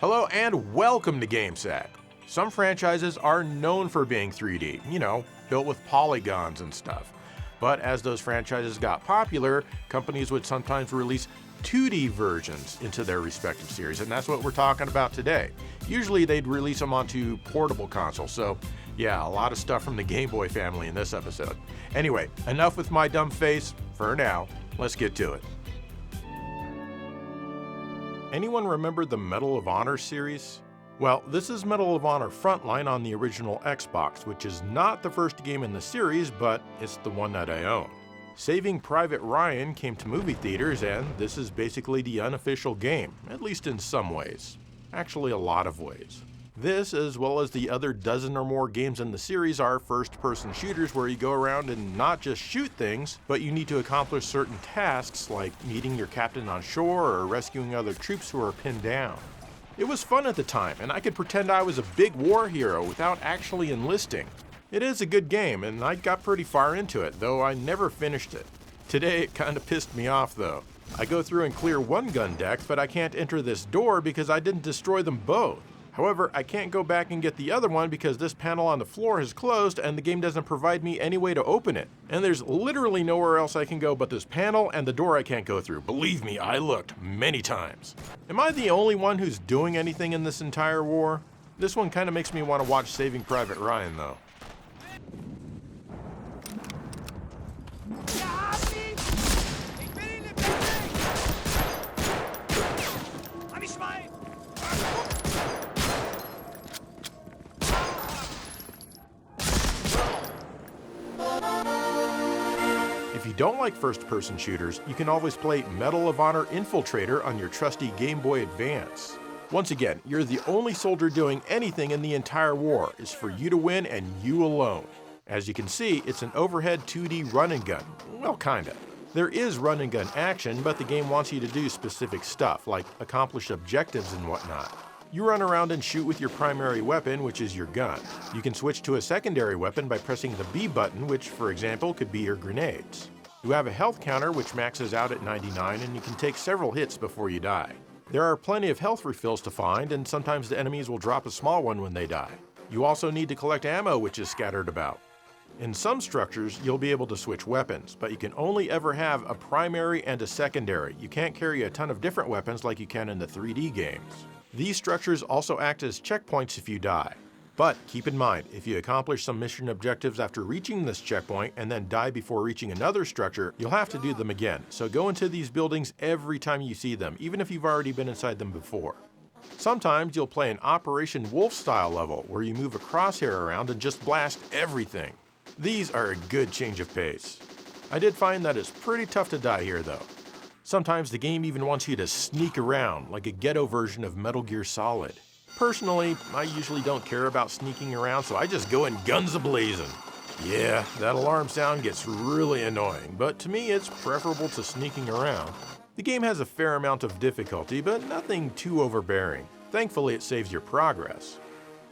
Hello and welcome to GameSat. Some franchises are known for being 3D, built with polygons and stuff. But as those franchises got popular, companies would sometimes release 2D versions into their respective series, and that's what we're talking about today. Usually they'd release them onto portable consoles, so yeah, a lot of stuff from the Game Boy family in this episode. Anyway, enough with my dumb face for now. Let's get to it. Anyone remember the Medal of Honor series? Well, this is Medal of Honor Frontline on the original Xbox, which is not the first game in the series, but it's the one that I own. Saving Private Ryan came to movie theaters, and this is basically the unofficial game, at least in some ways. Actually, a lot of ways. This, as well as the other dozen or more games in the series, are first-person shooters where you go around and not just shoot things, but you need to accomplish certain tasks like meeting your captain on shore or rescuing other troops who are pinned down. It was fun at the time, and I could pretend I was a big war hero without actually enlisting. It is a good game, and I got pretty far into it, though I never finished it. Today it kinda pissed me off though. I go through and clear one gun deck, but I can't enter this door because I didn't destroy them both. However, I can't go back and get the other one because this panel on the floor has closed and the game doesn't provide me any way to open it. And there's literally nowhere else I can go but this panel and the door I can't go through. Believe me, I looked many times. Am I the only one who's doing anything in this entire war? This one kind of makes me want to watch Saving Private Ryan though. If you don't like first-person shooters, you can always play Medal of Honor Infiltrator on your trusty Game Boy Advance. Once again, you're the only soldier doing anything in the entire war. It's for you to win and you alone. As you can see, it's an overhead 2D run and gun. Well, kinda. There is run and gun action, but the game wants you to do specific stuff, like accomplish objectives and whatnot. You run around and shoot with your primary weapon, which is your gun. You can switch to a secondary weapon by pressing the B button, which, for example, could be your grenades. You have a health counter which maxes out at 99, and you can take several hits before you die. There are plenty of health refills to find, and sometimes the enemies will drop a small one when they die. You also need to collect ammo, which is scattered about. In some structures, you'll be able to switch weapons, but you can only ever have a primary and a secondary. You can't carry a ton of different weapons like you can in the 3D games. These structures also act as checkpoints if you die. But keep in mind, if you accomplish some mission objectives after reaching this checkpoint and then die before reaching another structure, you'll have to do them again. So go into these buildings every time you see them, even if you've already been inside them before. Sometimes you'll play an Operation Wolf style level where you move a crosshair around and just blast everything. These are a good change of pace. I did find that it's pretty tough to die here though. Sometimes the game even wants you to sneak around, like a ghetto version of Metal Gear Solid. Personally, I usually don't care about sneaking around, so I just go in guns a-blazing. Yeah, that alarm sound gets really annoying, but to me it's preferable to sneaking around. The game has a fair amount of difficulty, but nothing too overbearing. Thankfully, it saves your progress.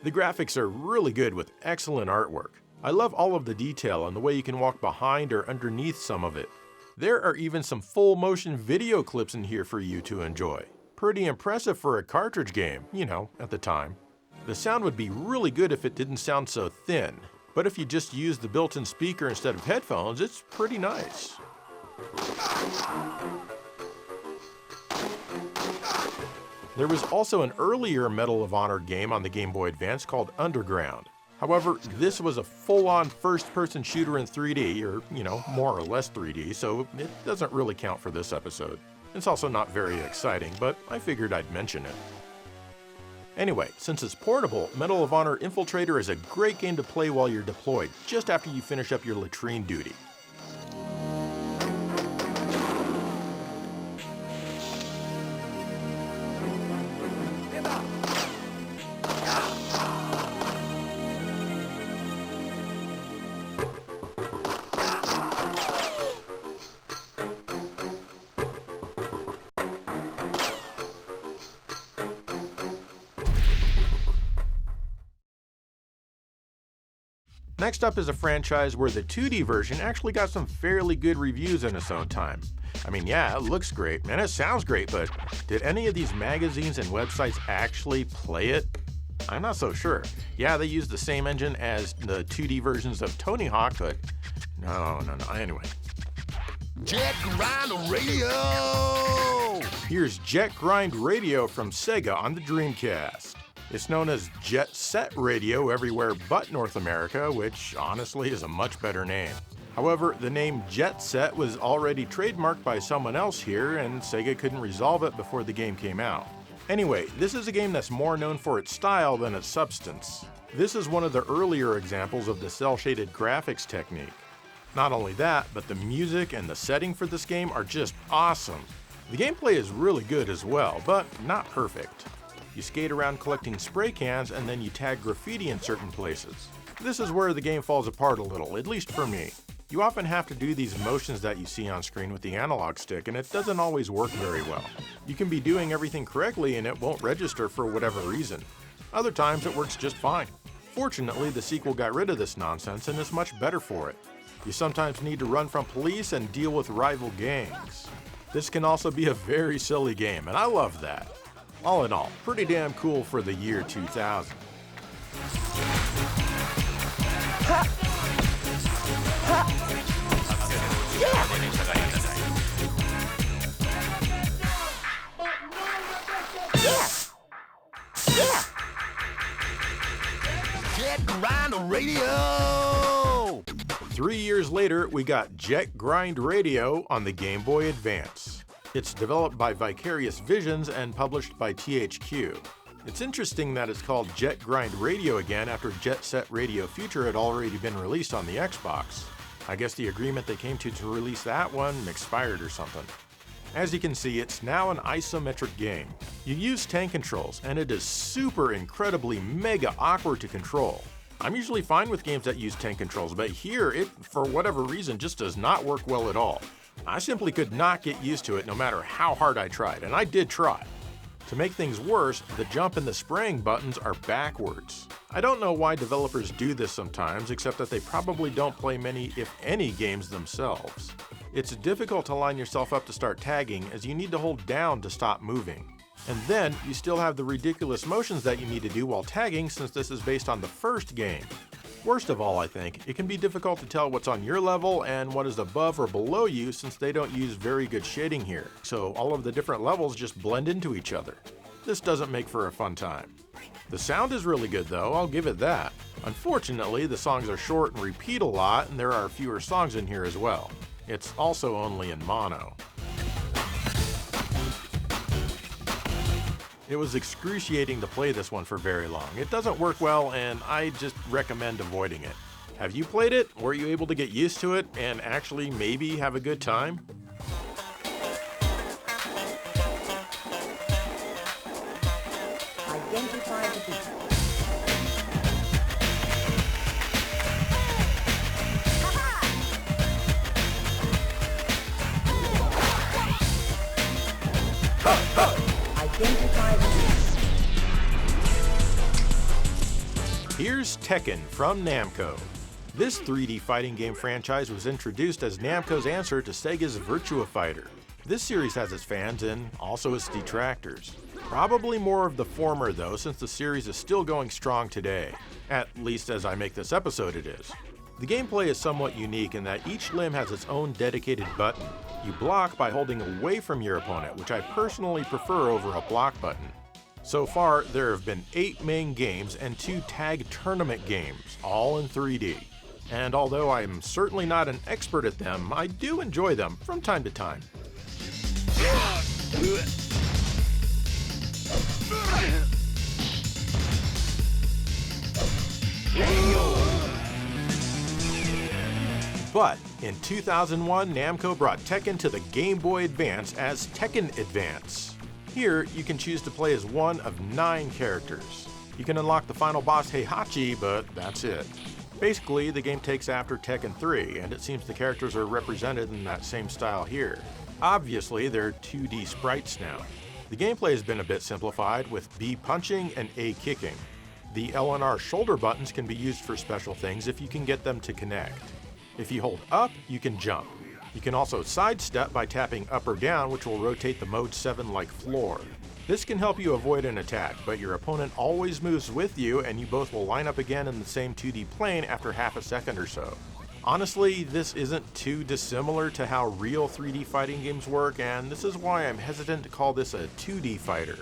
The graphics are really good with excellent artwork. I love all of the detail and the way you can walk behind or underneath some of it. There are even some full motion video clips in here for you to enjoy. Pretty impressive for a cartridge game, at the time. The sound would be really good if it didn't sound so thin, but if you just use the built-in speaker instead of headphones, it's pretty nice. There was also an earlier Medal of Honor game on the Game Boy Advance called Underground. However, this was a full-on first-person shooter in 3D, or, more or less 3D, so it doesn't really count for this episode. It's also not very exciting, but I figured I'd mention it. Anyway, since it's portable, Medal of Honor Infiltrator is a great game to play while you're deployed, just after you finish up your latrine duty. Next up is a franchise where the 2D version actually got some fairly good reviews in its own time. I mean, yeah, it looks great, and it sounds great, but did any of these magazines and websites actually play it? I'm not so sure. Yeah, they use the same engine as the 2D versions of Tony Hawk, but no. Anyway. Jet Grind Radio! Here's Jet Grind Radio from Sega on the Dreamcast. It's known as Jet Set Radio everywhere but North America, which honestly is a much better name. However, the name Jet Set was already trademarked by someone else here, and Sega couldn't resolve it before the game came out. Anyway, this is a game that's more known for its style than its substance. This is one of the earlier examples of the cel-shaded graphics technique. Not only that, but the music and the setting for this game are just awesome. The gameplay is really good as well, but not perfect. You skate around collecting spray cans and then you tag graffiti in certain places. This is where the game falls apart a little, at least for me. You often have to do these motions that you see on screen with the analog stick, and it doesn't always work very well. You can be doing everything correctly and it won't register for whatever reason. Other times it works just fine. Fortunately, the sequel got rid of this nonsense and is much better for it. You sometimes need to run from police and deal with rival gangs. This can also be a very silly game, and I love that. All in all, pretty damn cool for the year 2000. Jet Grind Radio! 3 years later, we got Jet Grind Radio on the Game Boy Advance. It's developed by Vicarious Visions and published by THQ. It's interesting that it's called Jet Grind Radio again after Jet Set Radio Future had already been released on the Xbox. I guess the agreement they came to release that one expired or something. As you can see, it's now an isometric game. You use tank controls, and it is super incredibly mega awkward to control. I'm usually fine with games that use tank controls, but here it, for whatever reason, just does not work well at all. I simply could not get used to it no matter how hard I tried, and I did try. To make things worse, the jump and the spraying buttons are backwards. I don't know why developers do this sometimes, except that they probably don't play many, if any, games themselves. It's difficult to line yourself up to start tagging, as you need to hold down to stop moving. And then, you still have the ridiculous motions that you need to do while tagging, since this is based on the first game. Worst of all, I think, it can be difficult to tell what's on your level and what is above or below you, since they don't use very good shading here, so all of the different levels just blend into each other. This doesn't make for a fun time. The sound is really good though, I'll give it that. Unfortunately, the songs are short and repeat a lot, and there are fewer songs in here as well. It's also only in mono. It was excruciating to play this one for very long. It doesn't work well, and I just recommend avoiding it. Have you played it? Were you able to get used to it and actually maybe have a good time? Identify the beat. Identify the beat. Here's Tekken from Namco. This 3D fighting game franchise was introduced as Namco's answer to Sega's Virtua Fighter. This series has its fans and also its detractors. Probably more of the former though, since the series is still going strong today. At least as I make this episode it is. The gameplay is somewhat unique in that each limb has its own dedicated button. You block by holding away from your opponent, which I personally prefer over a block button. So far, there have been 8 main games and 2 tag tournament games, all in 3D. And although I'm certainly not an expert at them, I do enjoy them from time to time. But in 2001, Namco brought Tekken to the Game Boy Advance as Tekken Advance. Here, you can choose to play as one of 9 characters. You can unlock the final boss Heihachi, but that's it. Basically, the game takes after Tekken 3, and it seems the characters are represented in that same style here. Obviously, they're 2D sprites now. The gameplay has been a bit simplified, with B punching and A kicking. The L and R shoulder buttons can be used for special things if you can get them to connect. If you hold up, you can jump. You can also sidestep by tapping up or down, which will rotate the Mode 7-like floor. This can help you avoid an attack, but your opponent always moves with you and you both will line up again in the same 2D plane after half a second or so. Honestly, this isn't too dissimilar to how real 3D fighting games work, and this is why I'm hesitant to call this a 2D fighter.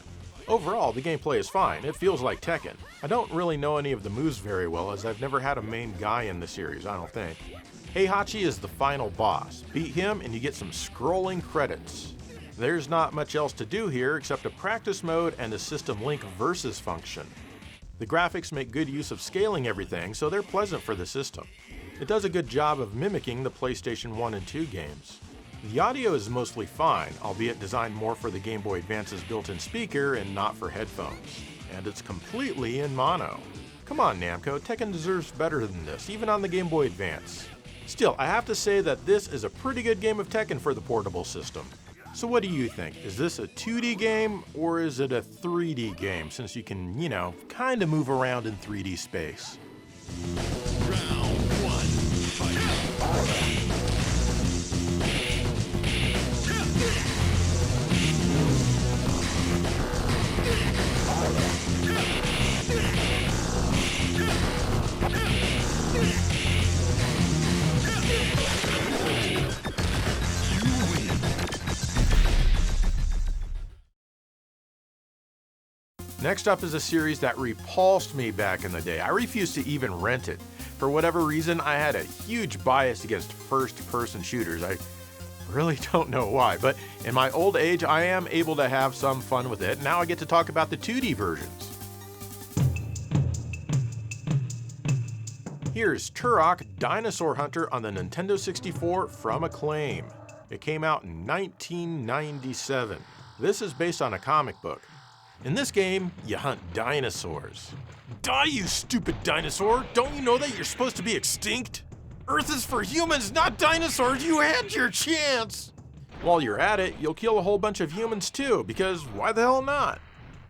Overall, the gameplay is fine. It feels like Tekken. I don't really know any of the moves very well, as I've never had a main guy in the series, I don't think. Heihachi is the final boss. Beat him and you get some scrolling credits. There's not much else to do here except a practice mode and a system link versus function. The graphics make good use of scaling everything, so they're pleasant for the system. It does a good job of mimicking the PlayStation 1 and 2 games. The audio is mostly fine, albeit designed more for the Game Boy Advance's built-in speaker and not for headphones. And it's completely in mono. Come on Namco, Tekken deserves better than this, even on the Game Boy Advance. Still, I have to say that this is a pretty good game of Tekken for the portable system. So what do you think? Is this a 2D game or is it a 3D game, since you can, kind of move around in 3D space? Round one, fight. Next up is a series that repulsed me back in the day. I refused to even rent it. For whatever reason, I had a huge bias against first-person shooters. I really don't know why, but in my old age, I am able to have some fun with it. Now I get to talk about the 2D versions. Here's Turok Dinosaur Hunter on the Nintendo 64 from Acclaim. It came out in 1997. This is based on a comic book. In this game, you hunt dinosaurs. Die, you stupid dinosaur! Don't you know that you're supposed to be extinct? Earth is for humans, not dinosaurs! You had your chance! While you're at it, you'll kill a whole bunch of humans too, because why the hell not?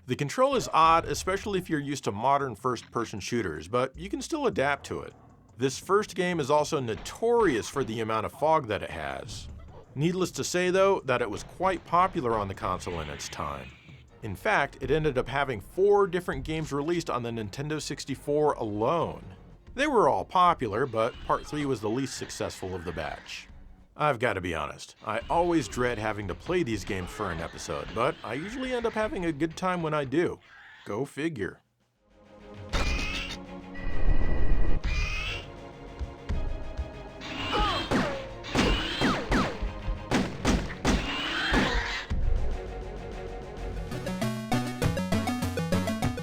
The control is odd, especially if you're used to modern first-person shooters, but you can still adapt to it. This first game is also notorious for the amount of fog that it has. Needless to say though, that it was quite popular on the console in its time. In fact, it ended up having 4 different games released on the Nintendo 64 alone. They were all popular, but Part 3 was the least successful of the batch. I've got to be honest, I always dread having to play these games for an episode, but I usually end up having a good time when I do. Go figure.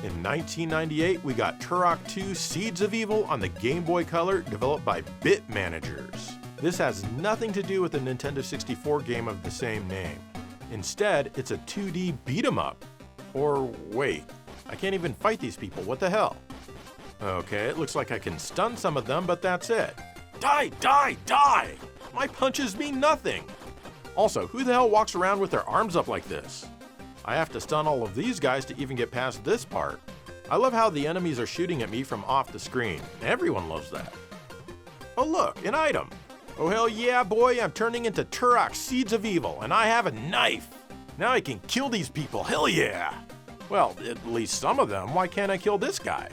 In 1998, we got Turok 2 Seeds of Evil on the Game Boy Color, developed by Bit Managers. This has nothing to do with the Nintendo 64 game of the same name. Instead, it's a 2D beat-em-up. Or wait, I can't even fight these people, what the hell? Okay, it looks like I can stun some of them, but that's it. Die, die, die! My punches mean nothing! Also, who the hell walks around with their arms up like this? I have to stun all of these guys to even get past this part. I love how the enemies are shooting at me from off the screen. Everyone loves that. Oh look, an item. Oh hell yeah boy, I'm turning into Turok Seeds of Evil, and I have a knife. Now I can kill these people, hell yeah. Well, at least some of them, why can't I kill this guy?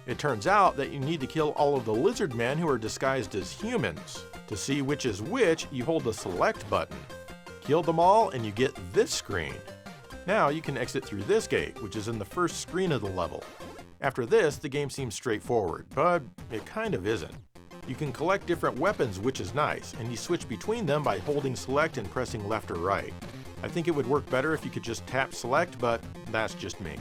It turns out that you need to kill all of the lizard men who are disguised as humans. To see which is which, you hold the select button. Kill them all and you get this screen. Now you can exit through this gate, which is in the first screen of the level. After this, the game seems straightforward, but it kind of isn't. You can collect different weapons, which is nice, and you switch between them by holding select and pressing left or right. I think it would work better if you could just tap select, but that's just me.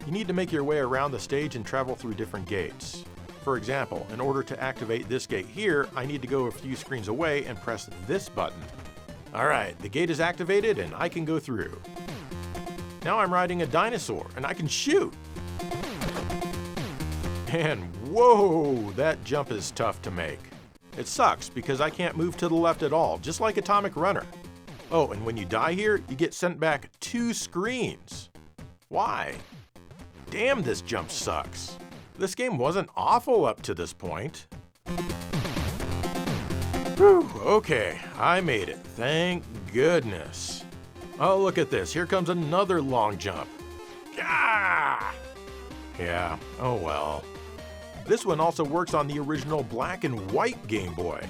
You need to make your way around the stage and travel through different gates. For example, in order to activate this gate here, I need to go a few screens away and press this button. Alright, the gate is activated and I can go through. Now I'm riding a dinosaur, and I can shoot! And whoa, that jump is tough to make. It sucks, because I can't move to the left at all, just like Atomic Runner. Oh, and when you die here, you get sent back 2 screens. Why? Damn, this jump sucks. This game wasn't awful up to this point. Whew, okay, I made it. Thank goodness. Oh, look at this. Here comes another long jump. Ah! Yeah, oh well. This one also works on the original black and white Game Boy.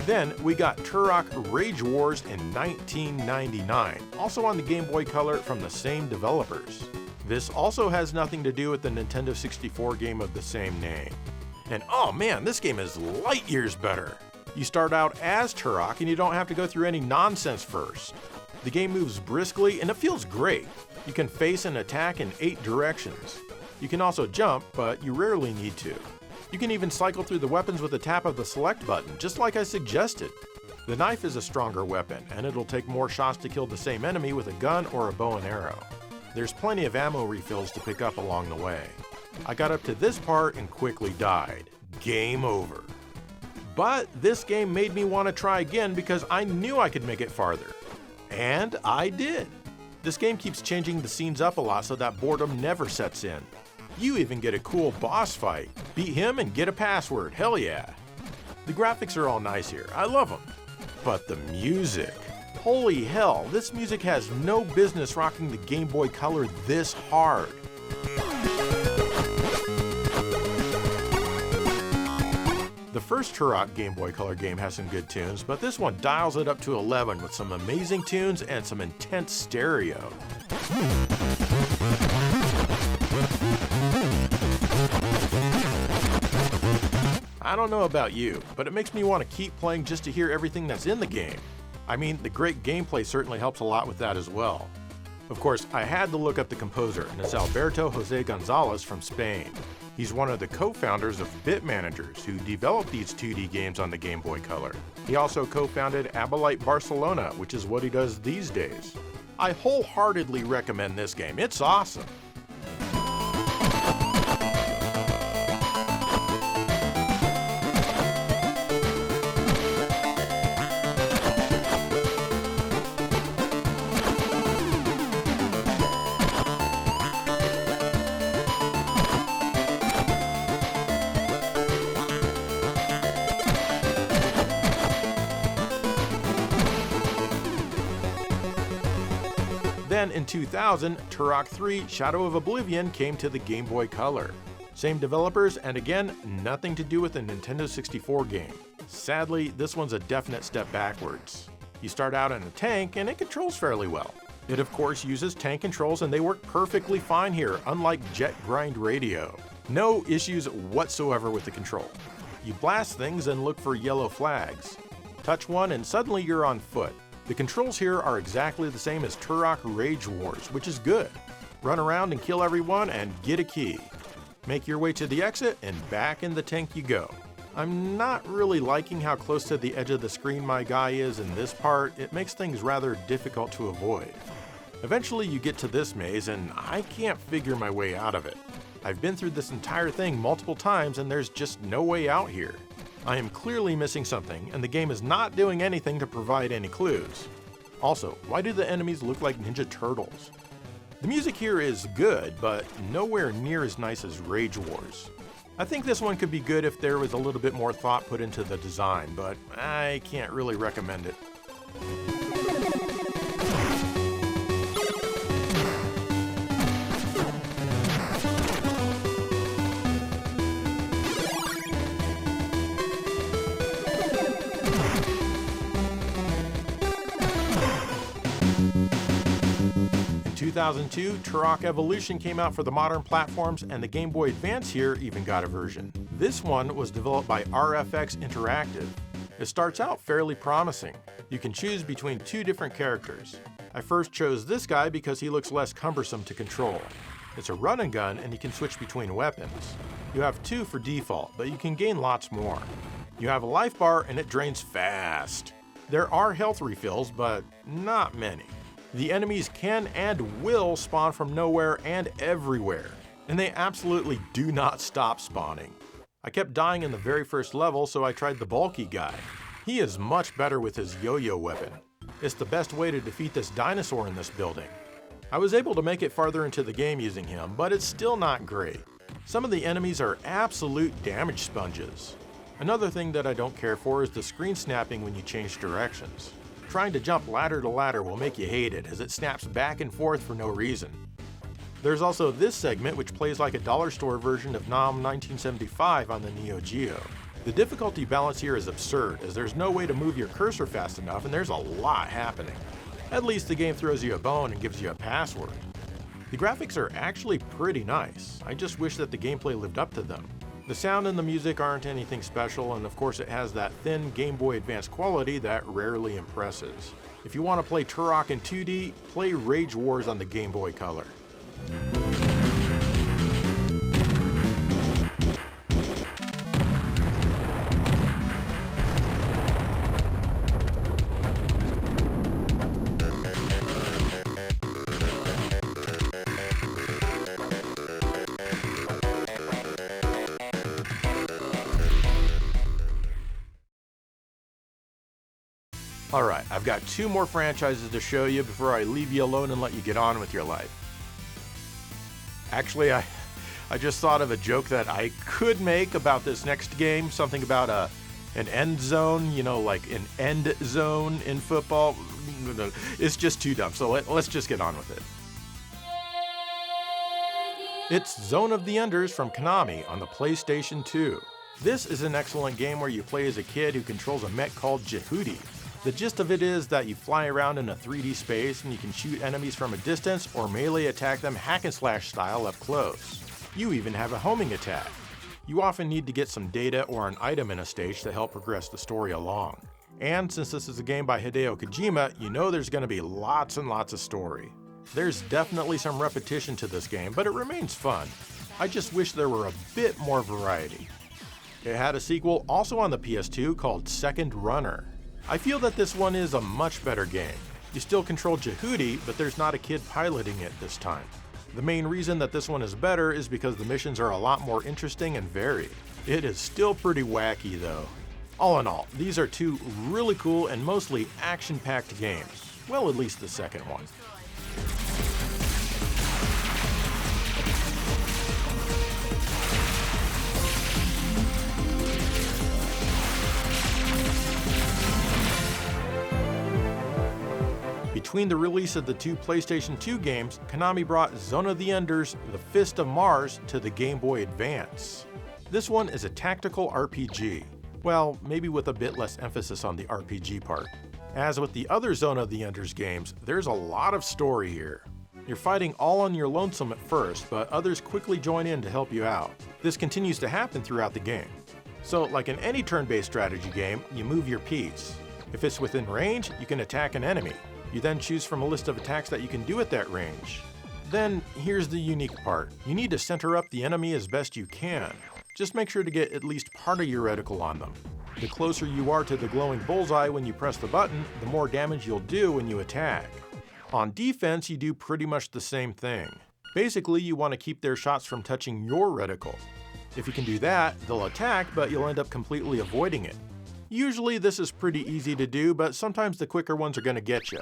Then we got Turok Rage Wars in 1999, also on the Game Boy Color from the same developers. This also has nothing to do with the Nintendo 64 game of the same name. And oh man, this game is light years better. You start out as Turok and you don't have to go through any nonsense first. The game moves briskly and it feels great. You can face and attack in 8 directions. You can also jump, but you rarely need to. You can even cycle through the weapons with a tap of the select button, just like I suggested. The knife is a stronger weapon, and it'll take more shots to kill the same enemy with a gun or a bow and arrow. There's plenty of ammo refills to pick up along the way. I got up to this part and quickly died. Game over. But this game made me want to try again because I knew I could make it farther. And I did. This game keeps changing the scenes up a lot so that boredom never sets in. You even get a cool boss fight. Beat him and get a password, hell yeah. The graphics are all nice here, I love them. But the music, holy hell, this music has no business rocking the Game Boy Color this hard. The first Turok Game Boy Color game has some good tunes, but this one dials it up to 11 with some amazing tunes and some intense stereo. I don't know about you, but it makes me want to keep playing just to hear everything that's in the game. I mean, the great gameplay certainly helps a lot with that as well. Of course, I had to look up the composer, and it's Alberto Jose Gonzalez from Spain. He's one of the co-founders of Bit Managers, who developed these 2D games on the Game Boy Color. He also co-founded Abalite Barcelona, which is what he does these days. I wholeheartedly recommend this game. It's awesome. Then in 2000, Turok 3 Shadow of Oblivion came to the Game Boy Color. Same developers, and again, nothing to do with the Nintendo 64 game. Sadly, this one's a definite step backwards. You start out in a tank, and it controls fairly well. It of course uses tank controls, and they work perfectly fine here, unlike Jet Grind Radio. No issues whatsoever with the control. You blast things and look for yellow flags. Touch one and suddenly you're on foot. The controls here are exactly the same as Turok Rage Wars, which is good. Run around and kill everyone and get a key. Make your way to the exit and back in the tank you go. I'm not really liking how close to the edge of the screen my guy is in this part. It makes things rather difficult to avoid. Eventually you get to this maze and I can't figure my way out of it. I've been through this entire thing multiple times and there's just no way out here. I am clearly missing something, and the game is not doing anything to provide any clues. Also, why do the enemies look like Ninja Turtles? The music here is good, but nowhere near as nice as Rage Wars. I think this one could be good if there was a little bit more thought put into the design, but I can't really recommend it. In 2002, Turok Evolution came out for the modern platforms, and the Game Boy Advance here even got a version. This one was developed by RFX Interactive. It starts out fairly promising. You can choose between 2 different characters. I first chose this guy because he looks less cumbersome to control. It's a run and gun, and you can switch between weapons. You have 2 for default, but you can gain lots more. You have a life bar, and it drains fast. There are health refills, but not many. The enemies can and will spawn from nowhere and everywhere, and they absolutely do not stop spawning. I kept dying in the very first level, so I tried the bulky guy. He is much better with his yo-yo weapon. It's the best way to defeat this dinosaur in this building. I was able to make it farther into the game using him, but it's still not great. Some of the enemies are absolute damage sponges. Another thing that I don't care for is the screen snapping when you change directions. Trying to jump ladder to ladder will make you hate it, as it snaps back and forth for no reason. There's also this segment, which plays like a dollar store version of NOM 1975 on the Neo Geo. The difficulty balance here is absurd, as there's no way to move your cursor fast enough and there's a lot happening. At least the game throws you a bone and gives you a password. The graphics are actually pretty nice. I just wish that the gameplay lived up to them. The sound and the music aren't anything special, and of course it has that thin Game Boy Advance quality that rarely impresses. If you want to play Turok in 2D, play Rage Wars on the Game Boy Color. Alright, I've got 2 more franchises to show you before I leave you alone and let you get on with your life. Actually, I just thought of a joke that I could make about this next game, something about an end zone, you know, like an end zone in football. It's just too dumb, so let's just get on with it. It's Zone of the Enders from Konami on the PlayStation 2. This is an excellent game where you play as a kid who controls a mech called Jehudi. The gist of it is that you fly around in a 3D space and you can shoot enemies from a distance or melee attack them hack and slash style up close. You even have a homing attack. You often need to get some data or an item in a stage to help progress the story along. And since this is a game by Hideo Kojima, you know there's going to be lots and lots of story. There's definitely some repetition to this game, but it remains fun. I just wish there were a bit more variety. It had a sequel also on the PS2 called Second Runner. I feel that this one is a much better game. You still control Jehudi, but there's not a kid piloting it this time. The main reason that this one is better is because the missions are a lot more interesting and varied. It is still pretty wacky though. All in all, these are 2 really cool and mostly action-packed games. Well, at least the second one. Between the release of the 2 PlayStation 2 games, Konami brought Zone of the Enders: The Fist of Mars to the Game Boy Advance. This one is a tactical RPG. Well, maybe with a bit less emphasis on the RPG part. As with the other Zone of the Enders games, there's a lot of story here. You're fighting all on your lonesome at first, but others quickly join in to help you out. This continues to happen throughout the game. So, like in any turn-based strategy game, you move your piece. If it's within range, you can attack an enemy. You then choose from a list of attacks that you can do at that range. Then, here's the unique part. You need to center up the enemy as best you can. Just make sure to get at least part of your reticle on them. The closer you are to the glowing bullseye when you press the button, the more damage you'll do when you attack. On defense, you do pretty much the same thing. Basically, you want to keep their shots from touching your reticle. If you can do that, they'll attack, but you'll end up completely avoiding it. Usually this is pretty easy to do, but sometimes the quicker ones are going to get you.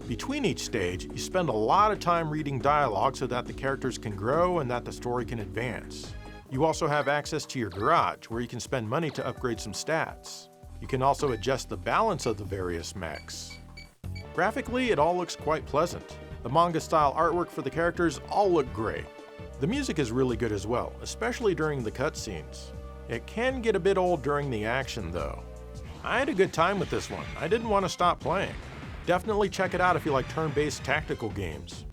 Between each stage, you spend a lot of time reading dialogue so that the characters can grow and that the story can advance. You also have access to your garage, where you can spend money to upgrade some stats. You can also adjust the balance of the various mechs. Graphically, it all looks quite pleasant. The manga-style artwork for the characters all look great. The music is really good as well, especially during the cutscenes. It can get a bit old during the action though. I had a good time with this one. I didn't want to stop playing. Definitely check it out if you like turn-based tactical games.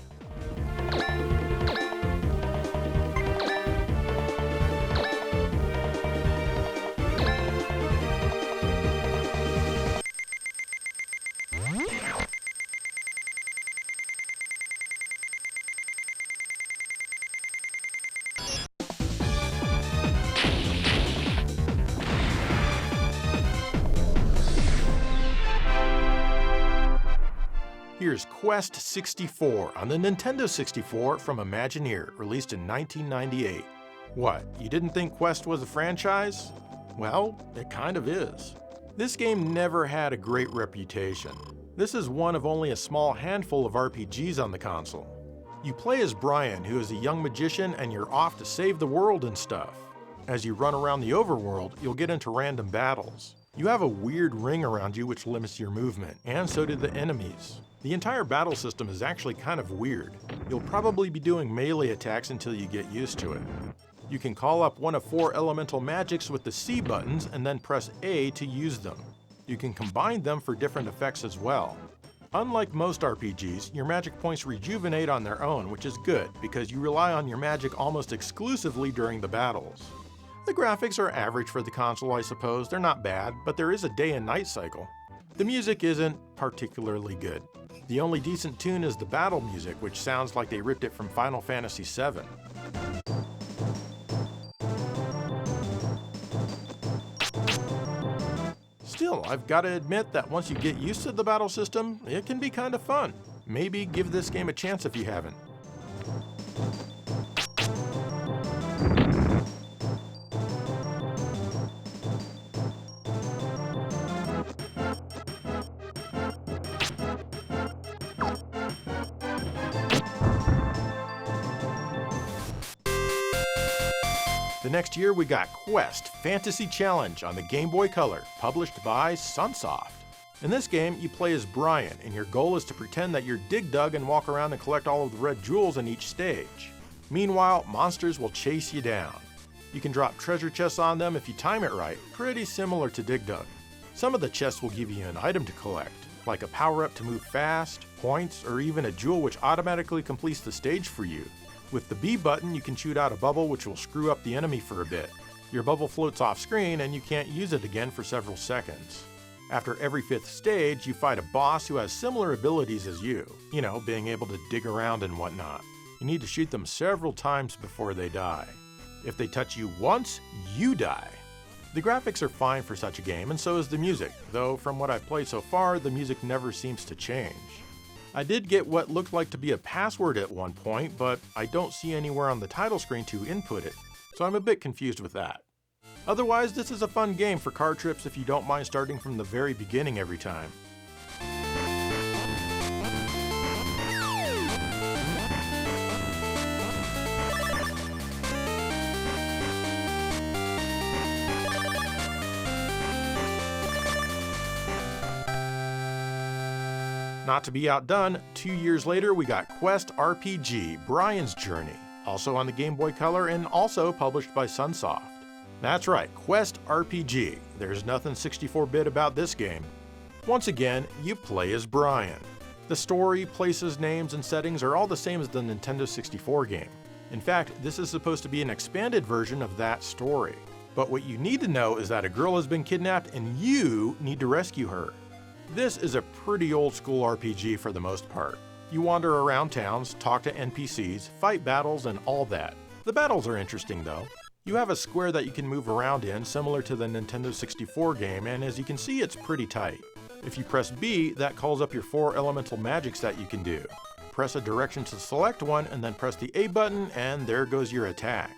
Here's Quest 64 on the Nintendo 64 from Imagineer, released in 1998. What, you didn't think Quest was a franchise? Well, it kind of is. This game never had a great reputation. This is one of only a small handful of RPGs on the console. You play as Brian, who is a young magician, and you're off to save the world and stuff. As you run around the overworld, you'll get into random battles. You have a weird ring around you which limits your movement, and so do the enemies. The entire battle system is actually kind of weird. You'll probably be doing melee attacks until you get used to it. You can call up one of 4 elemental magics with the C buttons and then press A to use them. You can combine them for different effects as well. Unlike most RPGs, your magic points rejuvenate on their own, which is good because you rely on your magic almost exclusively during the battles. The graphics are average for the console, I suppose. They're not bad, but there is a day and night cycle. The music isn't particularly good. The only decent tune is the battle music, which sounds like they ripped it from Final Fantasy VII. Still, I've got to admit that once you get used to the battle system, it can be kind of fun. Maybe give this game a chance if you haven't. The next year we got Quest Fantasy Challenge on the Game Boy Color, published by Sunsoft. In this game, you play as Brian, and your goal is to pretend that you're Dig Dug and walk around and collect all of the red jewels in each stage. Meanwhile, monsters will chase you down. You can drop treasure chests on them if you time it right, pretty similar to Dig Dug. Some of the chests will give you an item to collect, like a power-up to move fast, points, or even a jewel which automatically completes the stage for you. With the B button, you can shoot out a bubble which will screw up the enemy for a bit. Your bubble floats off screen and you can't use it again for several seconds. After every 5th stage, you fight a boss who has similar abilities as you. You know, being able to dig around and whatnot. You need to shoot them several times before they die. If they touch you once, you die. The graphics are fine for such a game, and so is the music, though from what I've played so far, the music never seems to change. I did get what looked like to be a password at one point, but I don't see anywhere on the title screen to input it, so I'm a bit confused with that. Otherwise, this is a fun game for car trips if you don't mind starting from the very beginning every time. Not to be outdone, 2 years later we got Quest RPG Brian's Journey, also on the Game Boy Color and also published by Sunsoft. That's right, Quest RPG. There's nothing 64-bit about this game. Once again, you play as Brian. The story, places, names, and settings are all the same as the Nintendo 64 game. In fact, this is supposed to be an expanded version of that story. But what you need to know is that a girl has been kidnapped and you need to rescue her. This is a pretty old school RPG for the most part. You wander around towns, talk to NPCs, fight battles, and all that. The battles are interesting though. You have a square that you can move around in, similar to the Nintendo 64 game, and as you can see, it's pretty tight. If you press B, that calls up your 4 elemental magics that you can do. Press a direction to select one, and then press the A button, and there goes your attack.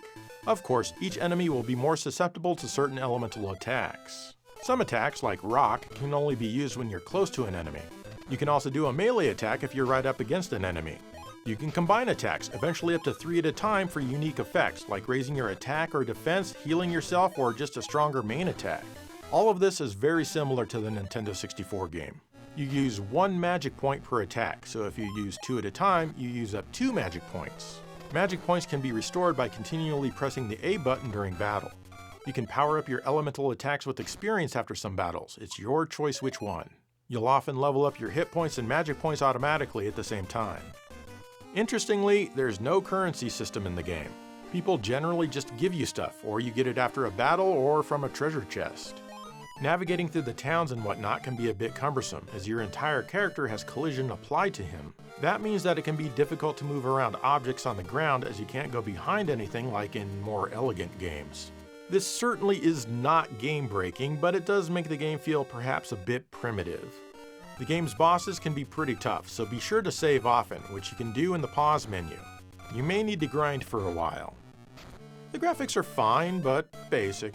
Of course, each enemy will be more susceptible to certain elemental attacks. Some attacks, like Rock, can only be used when you're close to an enemy. You can also do a melee attack if you're right up against an enemy. You can combine attacks, eventually up to 3 at a time for unique effects, like raising your attack or defense, healing yourself, or just a stronger main attack. All of this is very similar to the Nintendo 64 game. You use 1 magic point per attack, so if you use 2 at a time, you use up 2 magic points. Magic points can be restored by continually pressing the A button during battle. You can power up your elemental attacks with experience after some battles. It's your choice which one. You'll often level up your hit points and magic points automatically at the same time. Interestingly, there's no currency system in the game. People generally just give you stuff, or you get it after a battle or from a treasure chest. Navigating through the towns and whatnot can be a bit cumbersome, as your entire character has collision applied to him. That means that it can be difficult to move around objects on the ground, as you can't go behind anything like in more elegant games. This certainly is not game-breaking, but it does make the game feel perhaps a bit primitive. The game's bosses can be pretty tough, so be sure to save often, which you can do in the pause menu. You may need to grind for a while. The graphics are fine, but basic.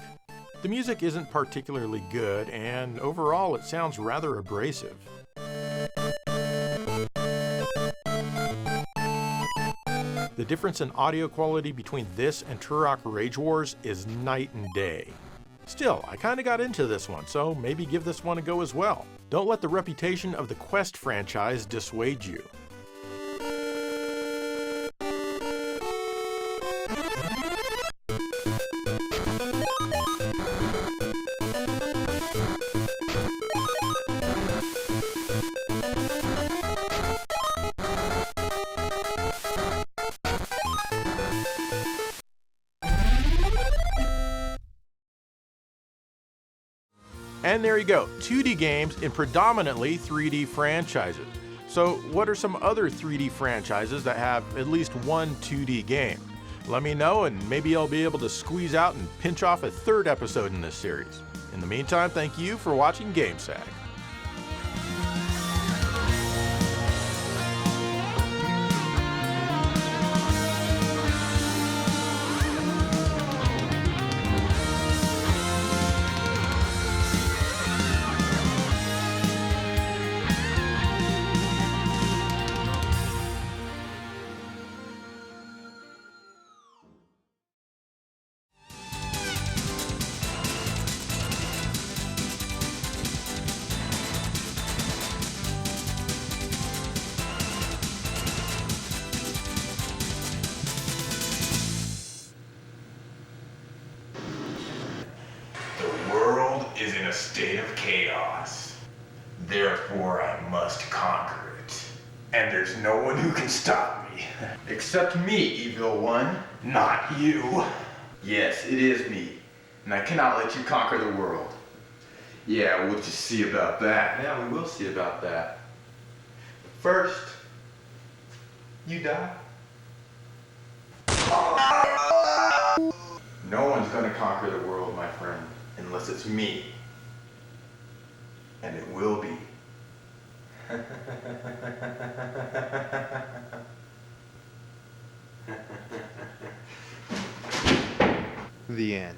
The music isn't particularly good, and overall it sounds rather abrasive. The difference in audio quality between this and Turok Rage Wars is night and day. Still, I kinda got into this one, so maybe give this one a go as well. Don't let the reputation of the Quest franchise dissuade you. And there you go, 2D games in predominantly 3D franchises. So what are some other 3D franchises that have at least one 2D game? Let me know and maybe I'll be able to squeeze out and pinch off a third episode in this series. In the meantime, thank you for watching GameSag. The world is in a state of chaos. Therefore, I must conquer it. And there's no one who can stop me. Except me, evil one. Not you. Yes, it is me. And I cannot let you conquer the world. Yeah, we'll just see about that. Yeah, we will see about that. First, you die. No one's gonna conquer the world, my friend, unless it's me. And it will be. The end.